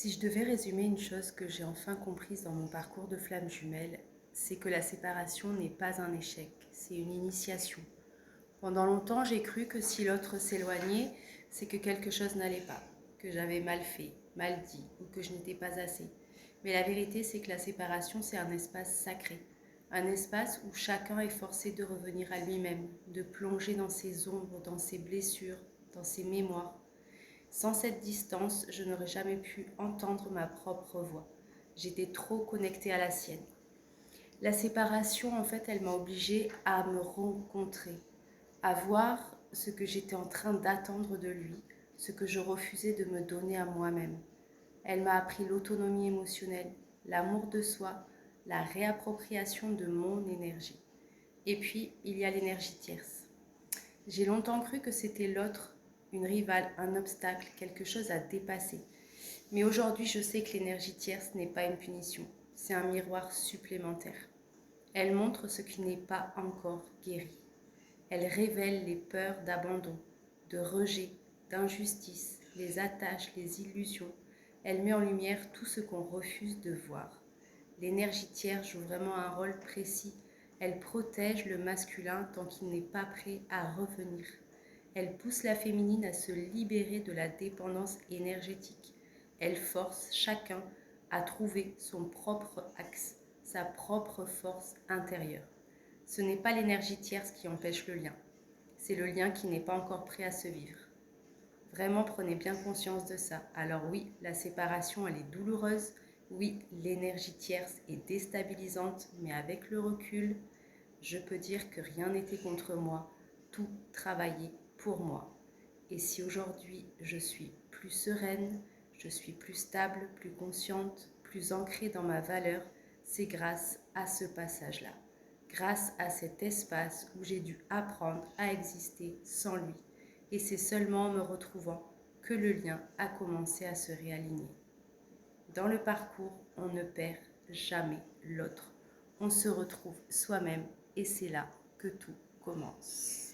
Si je devais résumer une chose que j'ai enfin comprise dans mon parcours de flamme jumelle, c'est que la séparation n'est pas un échec, c'est une initiation. Pendant longtemps, j'ai cru que si l'autre s'éloignait, c'est que quelque chose n'allait pas, que j'avais mal fait, mal dit ou que je n'étais pas assez. Mais la vérité, c'est que la séparation, c'est un espace sacré, un espace où chacun est forcé de revenir à lui-même, de plonger dans ses ombres, dans ses blessures, dans ses mémoires. Sans cette distance, je n'aurais jamais pu entendre ma propre voix. J'étais trop connectée à la sienne. La séparation, en fait, elle m'a obligée à me rencontrer, à voir ce que j'étais en train d'attendre de lui, ce que je refusais de me donner à moi-même. Elle m'a appris l'autonomie émotionnelle, l'amour de soi, la réappropriation de mon énergie. Et puis, il y a l'énergie tierce. J'ai longtemps cru que c'était l'autre, une rivale, un obstacle, quelque chose à dépasser. Mais aujourd'hui, je sais que l'énergie tierce n'est pas une punition, c'est un miroir supplémentaire. Elle montre ce qui n'est pas encore guéri. Elle révèle les peurs d'abandon, de rejet, d'injustice, les attaches, les illusions. Elle met en lumière tout ce qu'on refuse de voir. L'énergie tierce joue vraiment un rôle précis. Elle protège le masculin tant qu'il n'est pas prêt à revenir. Elle pousse la féminine à se libérer de la dépendance énergétique. Elle force chacun à trouver son propre axe, sa propre force intérieure. Ce n'est pas l'énergie tierce qui empêche le lien, c'est le lien qui n'est pas encore prêt à se vivre. Vraiment, prenez bien conscience de ça. Alors oui, la séparation, elle est douloureuse. Oui, l'énergie tierce est déstabilisante, mais avec le recul, je peux dire que rien n'était contre moi, tout travaillait pour moi. Et si aujourd'hui je suis plus sereine, je suis plus stable, plus consciente, plus ancrée dans ma valeur, c'est grâce à ce passage-là, grâce à cet espace où j'ai dû apprendre à exister sans lui. Et c'est seulement en me retrouvant que le lien a commencé à se réaligner. Dans le parcours, on ne perd jamais l'autre. On se retrouve soi-même et c'est là que tout commence.